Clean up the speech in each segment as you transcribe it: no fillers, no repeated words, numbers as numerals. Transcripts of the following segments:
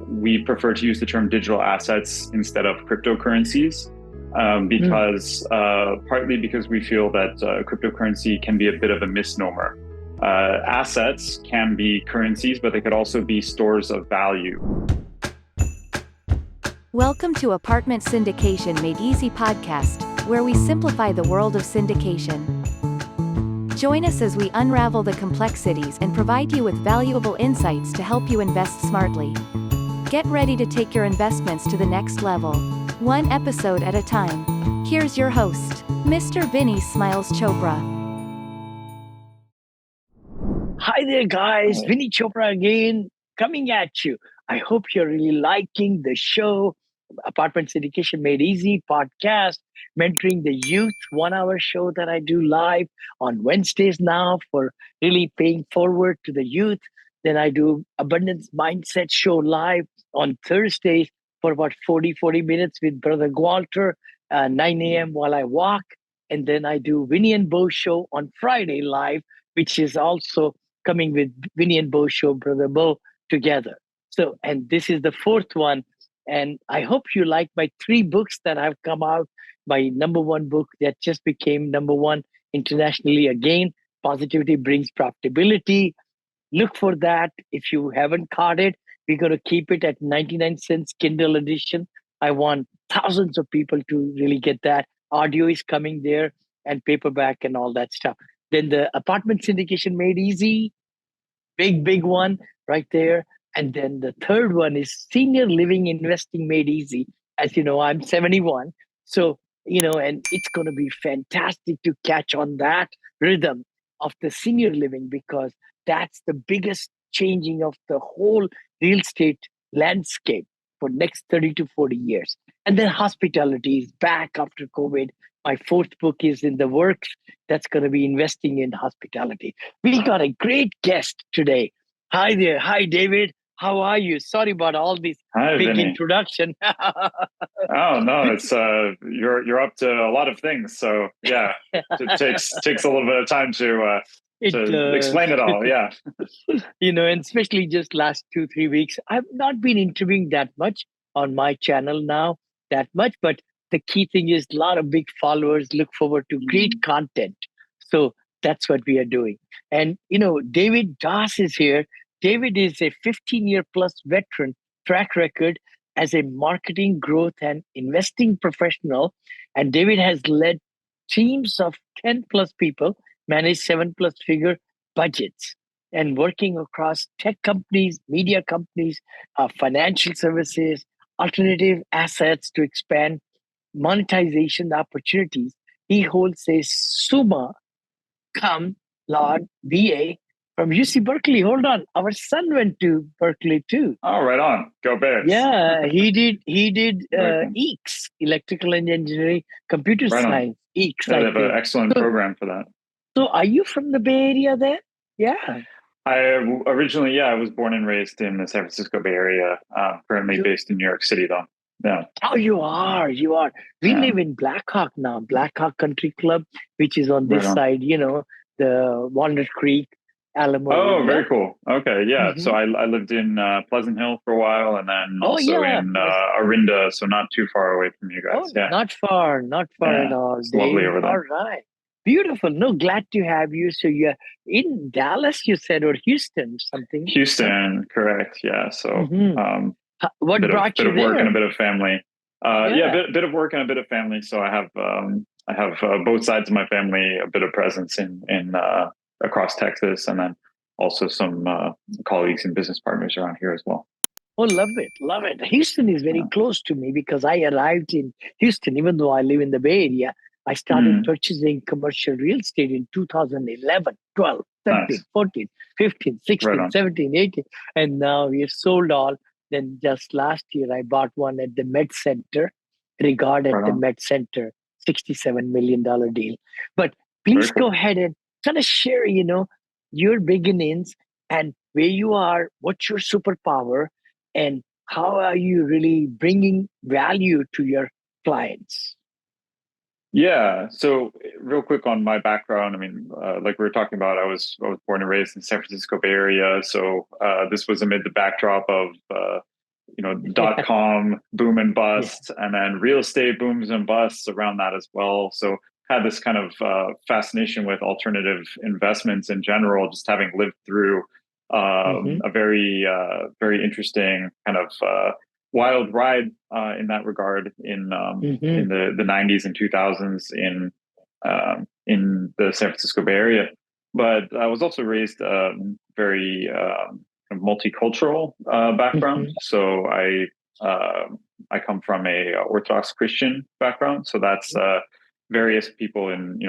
we prefer to use the term digital assets instead of cryptocurrencies because partly because we feel that cryptocurrency can be a bit of a misnomer. Assets can be currencies, but they could also be stores of value. Welcome to Apartment Syndication Made Easy podcast, where we simplify the world of syndication. Join us as we unravel the complexities and provide you with valuable insights to help you invest smartly. Get ready to take your investments to the next level, one episode at a time. Here's your host, Mr. Vinney Smiles Chopra. Hi there, guys. Vinney Chopra again, coming at you. I hope you're really liking the show, Apartment Syndication Made Easy podcast, mentoring the youth 1 hour show that I do live on Wednesdays now for really paying forward to the youth. Then I do Abundance Mindset show live on Thursdays for about 40 minutes with Brother Walter, 9 a.m. while I walk. And then I do Vinney and Bo show on Friday live, which is also coming with Vinney and Bo show, Brother Bo, together. So, and this is the fourth one. And I hope you like my 3 books that have come out. My number 1 book that just became number 1 internationally again, Positivity Brings Profitability. Look for that. If you haven't caught it, we're going to keep it at 99 cents Kindle edition. I want thousands of people to really get that. Audio is coming there and paperback and all that stuff. Then the Apartment Syndication Made Easy, big one right there. And then the third one is Senior Living Investing Made Easy. As you know, I'm 71. So, and it's going to be fantastic to catch on that rhythm of the senior living, because that's the biggest changing of the whole real estate landscape for next 30 to 40 years. And then hospitality is back after COVID. My 4th book is in the works. That's going to be investing in hospitality. We got a great guest today. Hi there. Hi, David. How are you? Sorry about all this big Vinney. introduction. Oh no, it's you're up to a lot of things. So yeah, it takes a little bit of time to explain it all. Yeah, and especially just last 2-3 weeks, I've not been interviewing that much on my channel now, that much. But the key thing is a lot of big followers look forward to great content. So that's what we are doing. And David Das is here. David is a 15-year plus veteran track record as a marketing, growth, and investing professional. And David has led teams of 10 plus people, managed 7 plus figure budgets, and working across tech companies, media companies, financial services, alternative assets to expand monetization opportunities. He holds a summa cum laude BA from UC Berkeley. Hold on, our son went to Berkeley too. Oh, right on. Go Bears. Yeah, he did EECS, electrical and engineering, computer Right science. EECS. They have an excellent program for that. So, are you from the Bay Area then? Yeah. I was born and raised in the San Francisco Bay Area. Currently based in New York City, though. Yeah. Oh, you are. We live in Blackhawk now, Blackhawk Country Club, which is on this side. The Walnut Creek. Alamo. Oh, very cool. Okay, yeah. So I lived in Pleasant Hill for a while, and then also in Orinda, so not too far away from you guys. Yeah, not far at all. It's lovely over there. All right, beautiful. No, glad to have you. So you're in Dallas, you said, or Houston, something. Houston, correct? Yeah. So what brought you there? Bit of work and a bit of family. Bit of work and a bit of family. So I have both sides of my family, a bit of presence in across Texas, and then also some colleagues and business partners around here as well. Oh, love it. Houston is very close to me because I arrived in Houston, even though I live in the Bay Area. I started purchasing commercial real estate in 2011, 12, 13, 14, 15, 16, 17, 18. And now we have sold all. Then just last year, I bought one at the Med Center, regarded the Med Center, $67 million deal. But please go ahead and kind of share, your beginnings and where you are, what's your superpower, and how are you really bringing value to your clients? Yeah. So real quick on my background, I mean, like we were talking about, I was born and raised in San Francisco Bay Area. So this was amid the backdrop of dot-com boom and Yeah. bust, and then real estate booms and busts around that as well. So had this kind of fascination with alternative investments in general, just having lived through a very interesting kind of wild ride in that regard in the 90s and 2000s in the San Francisco Bay Area. But I was also raised very multicultural background. So I come from a Orthodox Christian background. So that's various people in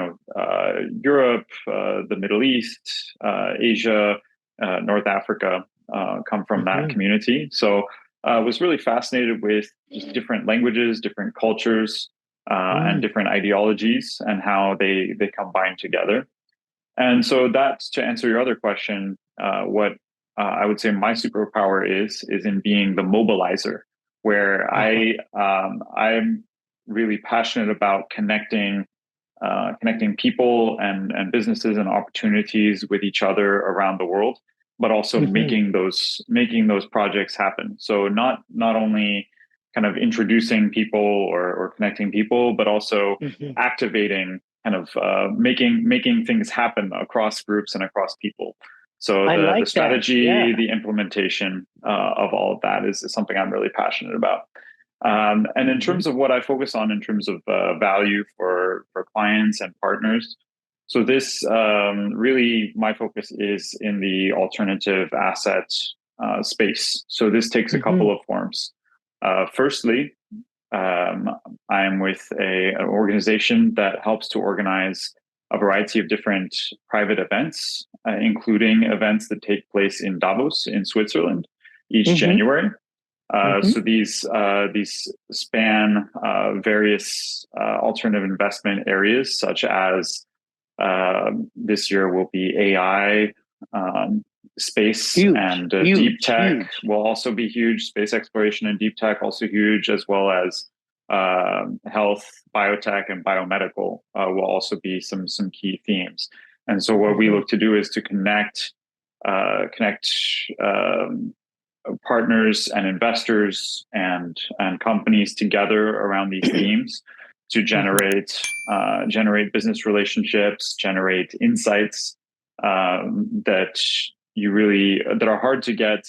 Europe, the Middle East, Asia, North Africa come from that community. So I was really fascinated with just different languages, different cultures, and different ideologies, and how they combine together. And so that's, to answer your other question, what I would say my superpower is in being the mobilizer, where I'm really passionate about connecting people and businesses and opportunities with each other around the world, but also making those projects happen. So not only kind of introducing people or connecting people, but also activating, kind of making things happen across groups and across people. So the strategy, the implementation of all of that is something I'm really passionate about. And in terms of what I focus on in terms of value for clients and partners, so this really, my focus is in the alternative asset space. So this takes a couple of forms. Firstly, I am with an organization that helps to organize a variety of different private events, including events that take place in Davos in Switzerland each January. So these span various alternative investment areas, such as this year will be AI, space, and deep tech will also be huge. Space exploration and deep tech also huge, as well as health, biotech, and biomedical will also be some key themes. And so what we look to do is to connect partners and investors and companies together around these themes to generate business relationships, generate insights that are hard to get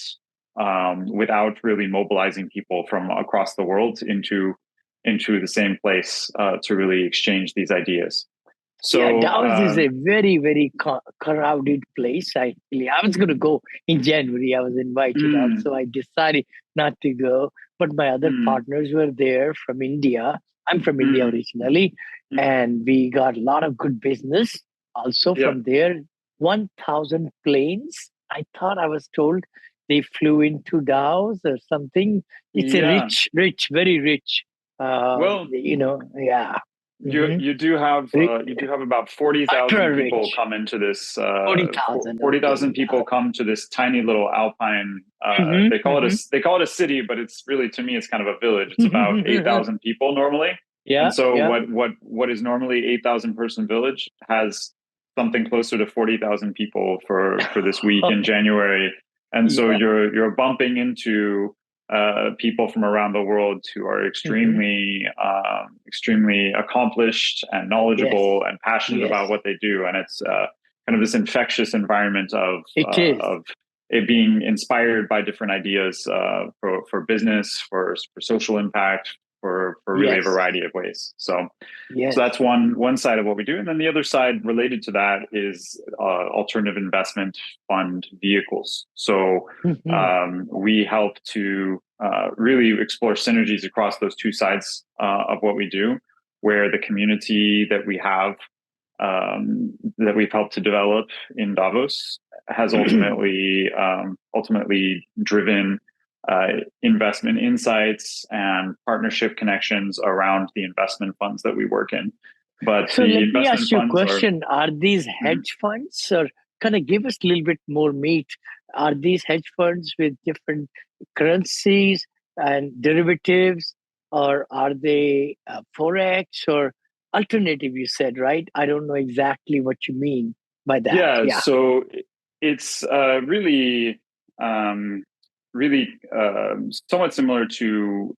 without really mobilizing people from across the world into the same place to really exchange these ideas. So Davos is a very, very crowded place. I was going to go in January. I was invited out, so I decided not to go. But my other partners were there from India. I'm from India originally, and we got a lot of good business also from there. 1,000 planes. I thought I was told they flew into Davos or something. It's a rich, very rich. You do have about 40,000 people come into this. 40,000 people come to this tiny little alpine. They call it a city, but it's really, to me, it's kind of a village. It's about 8,000 people normally. And so what is normally 8,000 person village has something closer to 40,000 people for this week in January. And so you're bumping into people from around the world who are extremely accomplished and knowledgeable and passionate about what they do. And it's kind of this infectious environment of it being inspired by different ideas for business, for social impact, for really a variety of ways. So that's one side of what we do. And then the other side related to that is alternative investment fund vehicles. So we help to really explore synergies across those two sides of what we do, where the community that we have, that we've helped to develop in Davos has ultimately driven investment insights and partnership connections around the investment funds that we work in. But so let me ask you a question. Are these hedge funds, or kind of give us a little bit more meat? Are these hedge funds with different currencies and derivatives, or are they Forex or alternative, you said, right? I don't know exactly what you mean by that. So it's really really somewhat similar to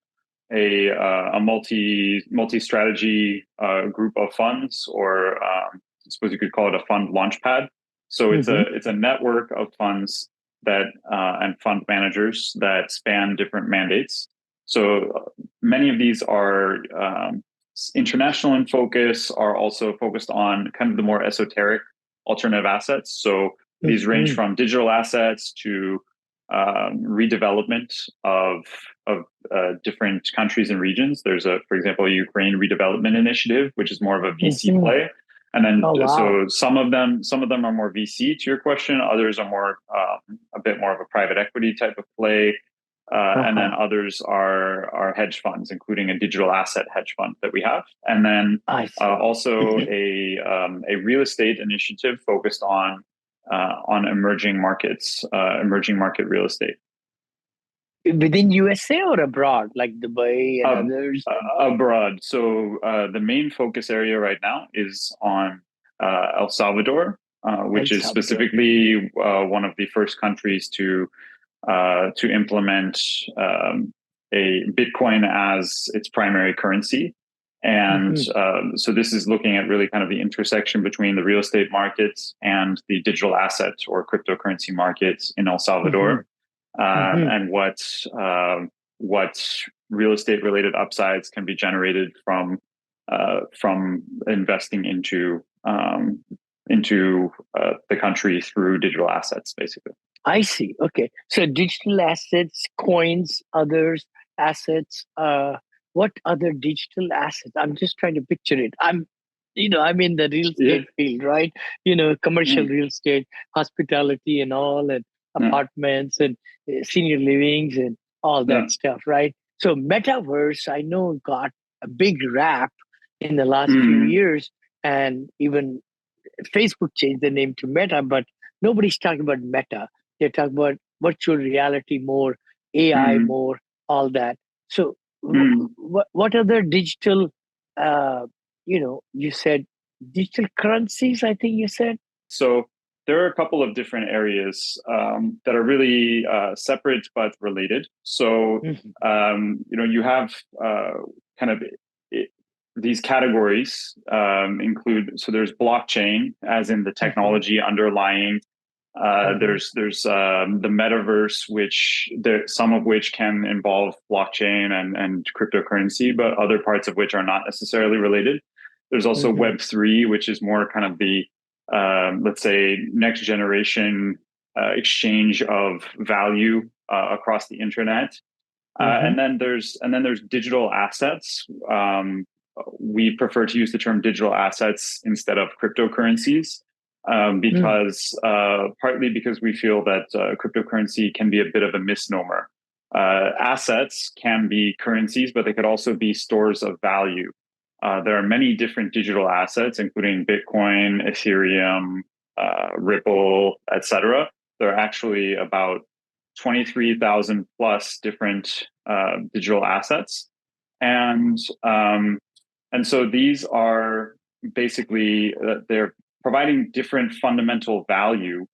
a multi-strategy group of funds, or I suppose you could call it a fund launchpad. So it's a network of funds that and fund managers that span different mandates. So many of these are international in focus, are also focused on kind of the more esoteric alternative assets. So these range from digital assets to redevelopment of different countries and regions. There's for example, a Ukraine redevelopment initiative, which is more of a VC play. And then, so some of them are more VC to your question. Others are more a bit more of a private equity type of play, and then others are hedge funds, including a digital asset hedge fund that we have, and then also a real estate initiative focused on emerging markets, emerging market real estate. Within USA or abroad, like Dubai and others? Abroad. So the main focus area right now is on El Salvador, which is specifically one of the first countries to implement a Bitcoin as its primary currency. And so this is looking at really kind of the intersection between the real estate markets and the digital asset or cryptocurrency markets in El Salvador. And what real estate related upsides can be generated from investing into the country through digital assets, basically. I see. Okay, so digital assets, coins, others assets. What other digital assets? I'm just trying to picture it. I'm in the real estate field, right? Commercial real estate, hospitality, and all, and apartments and senior livings and all that stuff, right? So metaverse, I know, got a big rap in the last few years, and even Facebook changed the name to Meta, but nobody's talking about Meta. They're talking about virtual reality more, AI more, all that. So what other digital, you said digital currencies, I think you said? So there are a couple of different areas that are really separate but related. So, you have kind of these categories include, so there's blockchain, as in the technology underlying. There's the metaverse, some of which can involve blockchain and cryptocurrency, but other parts of which are not necessarily related. There's also Web3, which is more kind of the let's say next generation exchange of value across the internet. And then there's digital assets. We prefer to use the term digital assets instead of cryptocurrencies, because partly because we feel that cryptocurrency can be a bit of a misnomer. Assets can be currencies, but they could also be stores of value. There are many different digital assets, including Bitcoin, Ethereum, Ripple, etc. There are actually about 23,000 plus different digital assets, and so these are basically they're providing different fundamental value,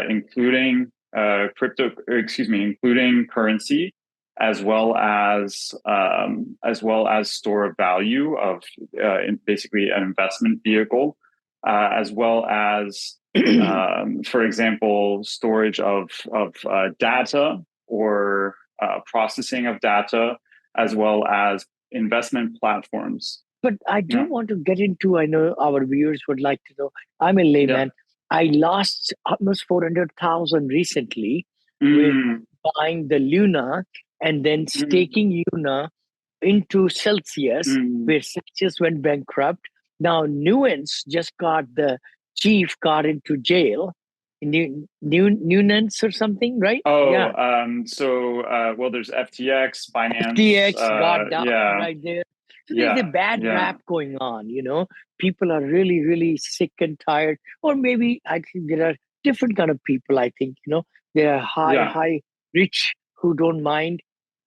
including including currency, as well as store of value of basically an investment vehicle, as well as for example, storage of data or processing of data, as well as investment platforms. But I do want to get into, I know our viewers would like to know, I'm a layman. I lost almost 400,000 recently with buying the Luna and then staking Luna into Celsius, where Celsius went bankrupt. Now Nuance just got the chief got into jail. Nuance or something, right? Well, there's FTX, Binance. FTX got down right there. So there's a bad rap going on, People are really, really sick and tired. Or maybe I think there are different kind of people, I think, There are high, rich who don't mind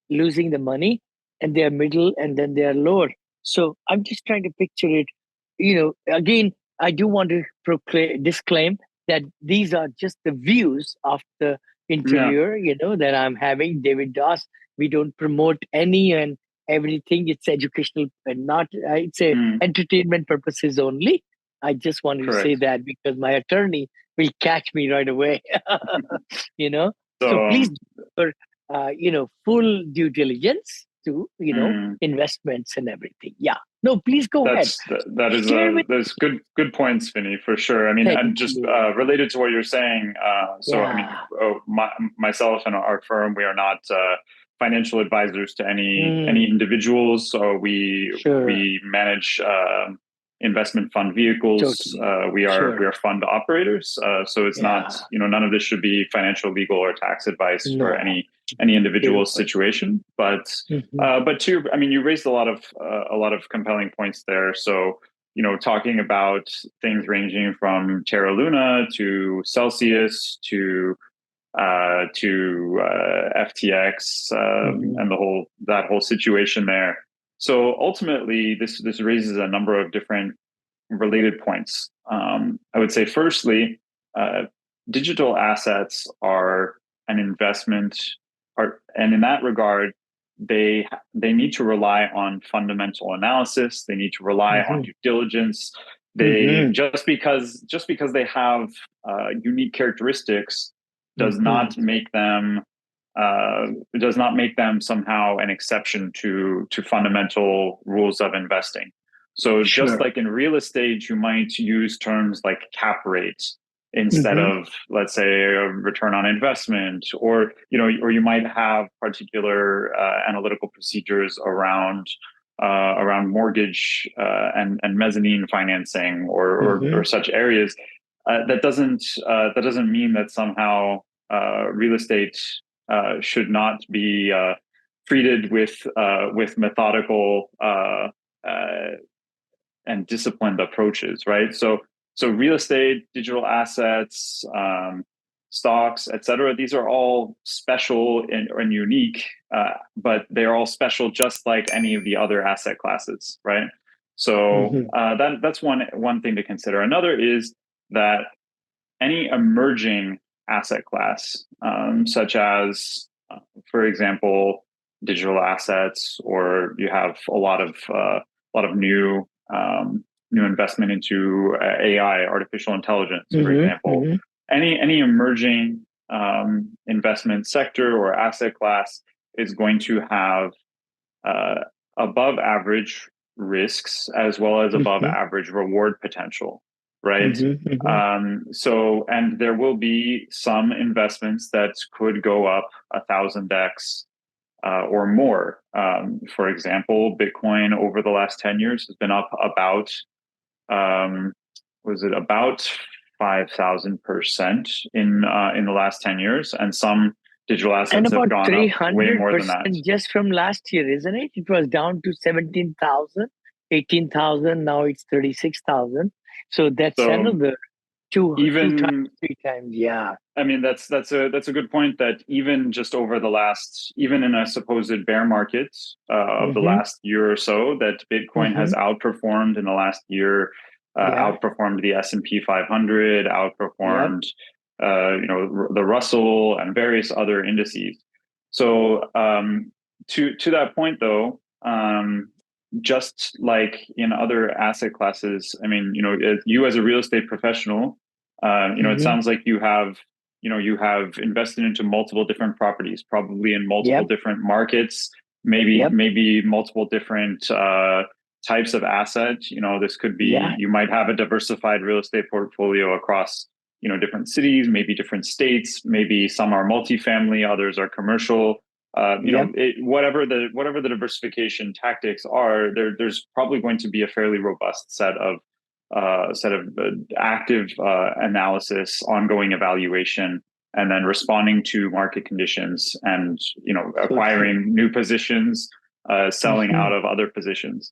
losing the money, and they're middle, and then they're lower. So I'm just trying to picture it. Again, I do want to disclaim that these are just the views of the Yeah. interviewer, that I'm having, David Doss. We don't promote any and everything. It's educational and not, it's a Mm, entertainment purposes only. I just wanted to say correct. that because my attorney will catch me right away. you know, so So, please, do your, full due diligence to, mm, investments and everything. Yeah. No, please go ahead. that is Share with. that's good points, Vinny, for sure. I mean, Thank and just you. related to what you're saying. So, I mean, Yeah. myself and our firm, we are not financial advisors to any Mm, individuals. So sure. we manage investment fund vehicles. Totally. We Sure. are fund operators. So it's not, Yeah. none of this should be financial, legal, or tax advice for No. any individual Beautiful. situation. Hmm. But to, I mean, you raised a lot of compelling points there. So, talking about things ranging from Terra Luna to Celsius to FTX, Hmm. and that whole situation there. So ultimately, this raises a number of different related points. I would say, firstly, uh, digital assets are an investment, and in that regard, they need to rely on fundamental analysis. They need to rely on Hmm. due diligence. They Hmm. just because they have unique characteristics does Hmm. not make them uh, does not make them somehow an exception to fundamental rules of investing. So just Sure. like in real estate, you might use terms like cap rate instead Hmm. of, let's say, a return on investment, or or you might have particular analytical procedures around mortgage and mezzanine financing or Hmm. such areas. That doesn't mean that somehow real estate should not be treated with methodical uh, and disciplined approaches, right? So real estate, digital assets, stocks, et cetera. These are all special and unique, but they're all special just like any of the other asset classes, right? So Hmm. that's one thing to consider. Another is that any emerging asset class, such as, for example, digital assets, or you have a lot of new investment into AI, artificial intelligence, for Hmm. example. Hmm. Any emerging investment sector or asset class is going to have uh, above average risks as well as above Hmm. average reward potential, right? Hmm. Hmm. So, and there will be some investments that could go up 1,000x or more. For example, Bitcoin over the last 10 years has been up about, um, was it about 5,000% in the last 10 years, and some digital And assets have about gone up way more than that. 300% just from last year, isn't it? It was down to 17,000, 18,000. Now it's 36,000. So that's So another two times, even, three times. Yeah. I mean, that's a good point, that even just over the last, even in a supposed bear market of the Hmm. last year or so, that Bitcoin has Hmm. outperformed in the last year, Yeah. outperformed the S&P 500, Yep. outperformed the Russell and various other indices. So to that point, though, just like in other asset classes, I mean, you as a real estate professional, it Hmm. sounds like you have invested into multiple different properties, probably in multiple Yep. different markets, Yep. maybe multiple different types of assets. This could be, Yeah. you might have a diversified real estate portfolio across different cities, maybe different states, maybe some are multifamily, others are commercial. Yep. Whatever the diversification tactics are, there's probably going to be a fairly robust set of active analysis, ongoing evaluation, and then responding to market conditions, and So true. acquiring new positions, selling Hmm. out of other positions.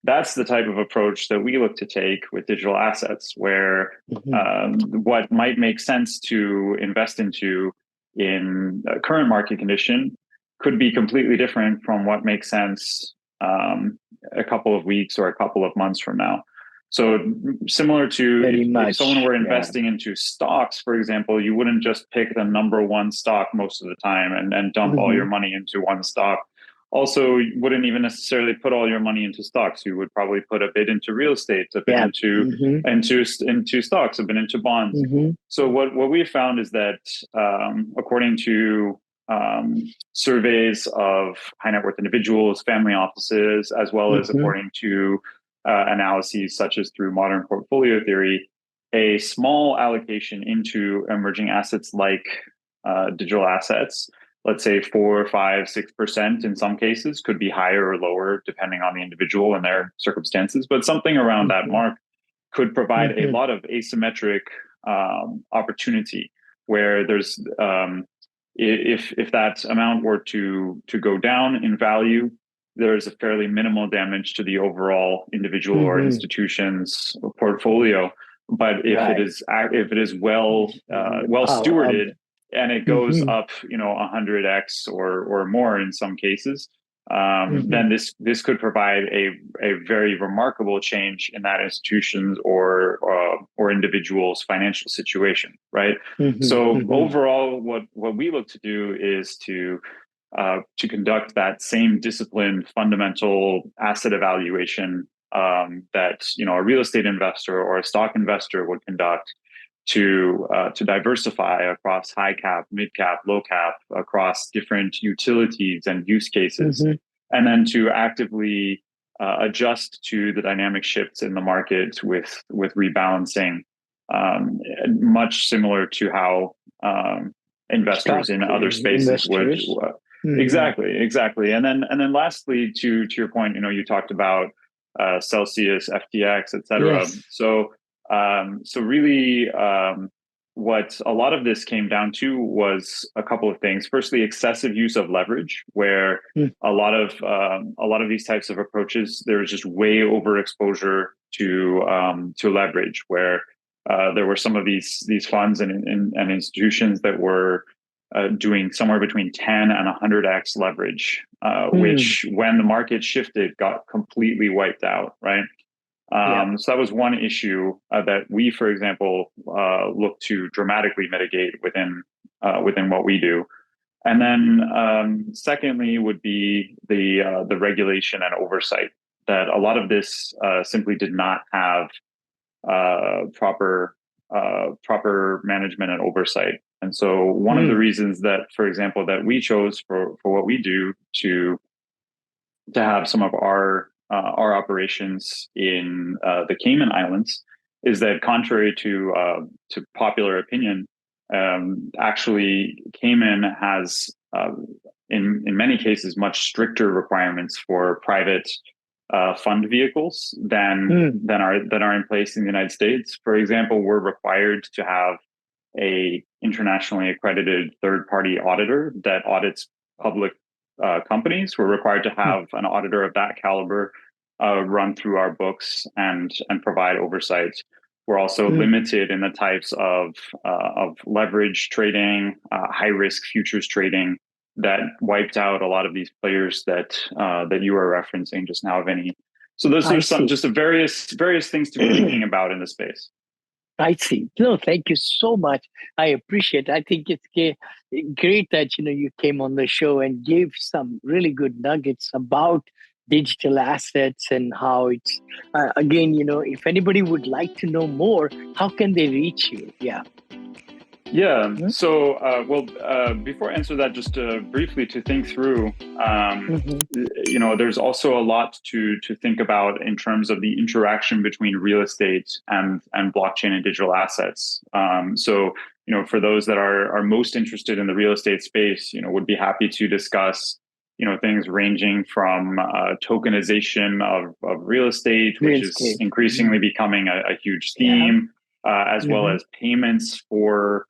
That's the type of approach that we look to take with digital assets, where Hmm. what might make sense to invest into in a current market condition could be completely different from what makes sense a couple of weeks or a couple of months from now. So similar to Very if someone much. were Yeah. investing into stocks, for example, you wouldn't just pick the number one stock most of the time and dump all your money into one stock. Also, you wouldn't even necessarily put all your money into stocks. You would probably put a bit into real estate, a bit into stocks, a bit into bonds. So what we found is that according to surveys of high net worth individuals, family offices, as well as according to analyses such as through modern portfolio theory, a small allocation into emerging assets like digital assets, let's say 4, 5, 6% in some cases, could be higher or lower depending on the individual and their circumstances, but something around that mark could provide a lot of asymmetric opportunity where there's if that amount were to go down in value, there's a fairly minimal damage to the overall individual or institution's portfolio. But if it is well stewarded and it goes up, 100x or more in some cases, then this could provide a very remarkable change in that institution's or individual's financial situation, right? So overall, what we look to do is to conduct that same disciplined fundamental asset evaluation that a real estate investor or a stock investor would conduct to diversify across high cap, mid cap, low cap, across different utilities and use cases, and then to actively adjust to the dynamic shifts in the market with rebalancing, much similar to how investors in other spaces would. Exactly. And then lastly, to your point, you talked about Celsius, FTX, et cetera. Yes. So really, what a lot of this came down to was a couple of things. Firstly, excessive use of leverage, where a lot of these types of approaches, there's just way overexposure to leverage, where there were some of these funds and institutions that were doing somewhere between 10 and 100x leverage, which when the market shifted got completely wiped out, right? So that was one issue that we, for example, look to dramatically mitigate within what we do. And then secondly would be the regulation and oversight, that a lot of this simply did not have proper management and oversight. And so one of the reasons that, for example, that we chose for what we do to have some of our operations in the Cayman Islands is that, contrary to popular opinion, actually Cayman has in many cases much stricter requirements for private fund vehicles than are in place in the United States. For example, we're required to have a internationally accredited third-party auditor that audits public companies. We're required to have an auditor of that caliber run through our books and provide oversight. We're also limited in the types of leverage trading, high risk futures trading that wiped out a lot of these players that you were referencing just now, Vinney. So those are some just various things to be thinking about in the space. I see. No, thank you so much. I appreciate it. I think it's great that you came on the show and gave some really good nuggets about digital assets and how it's again, if anybody would like to know more, how can they reach you? Yeah. So, before I answer that, just briefly to think through, there's also a lot to think about in terms of the interaction between real estate and blockchain and digital assets. So, for those that are most interested in the real estate space, would be happy to discuss, things ranging from tokenization of real estate, which is increasingly becoming a huge theme, as well as payments for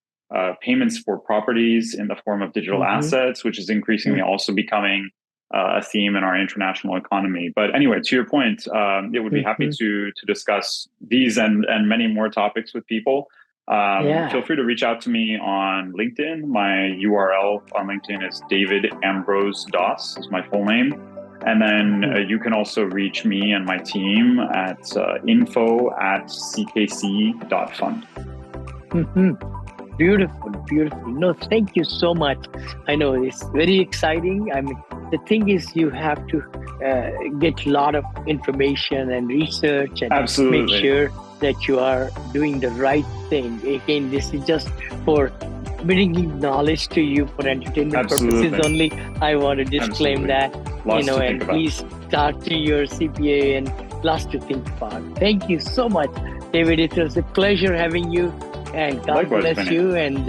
properties in the form of digital assets, which is increasingly also becoming a theme in our international economy. But anyway, to your point, it would be happy to discuss these and many more topics with people. Feel free to reach out to me on LinkedIn. My URL on LinkedIn is David Ambrose Doss, is my full name. And then you can also reach me and my team at info@ckc.fund. Beautiful, beautiful. No, thank you so much. I know it's very exciting. I mean, the thing is, you have to get a lot of information and research and Absolutely. make sure that you are doing the right thing. Again, this is just for bringing knowledge to you for entertainment purposes only. I want to disclaim that, Lots to and please talk to your CPA and lots to think about. Thank you so much, David. It was a pleasure having you, and God Likewise, bless Vinney. you. And,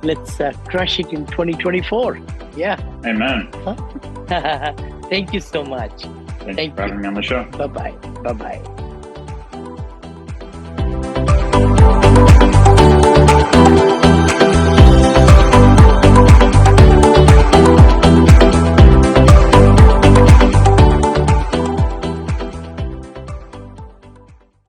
let's crush it in 2024. Yeah. Amen. Thank you so much. Thanks for having me on the show. Bye-bye. Bye-bye.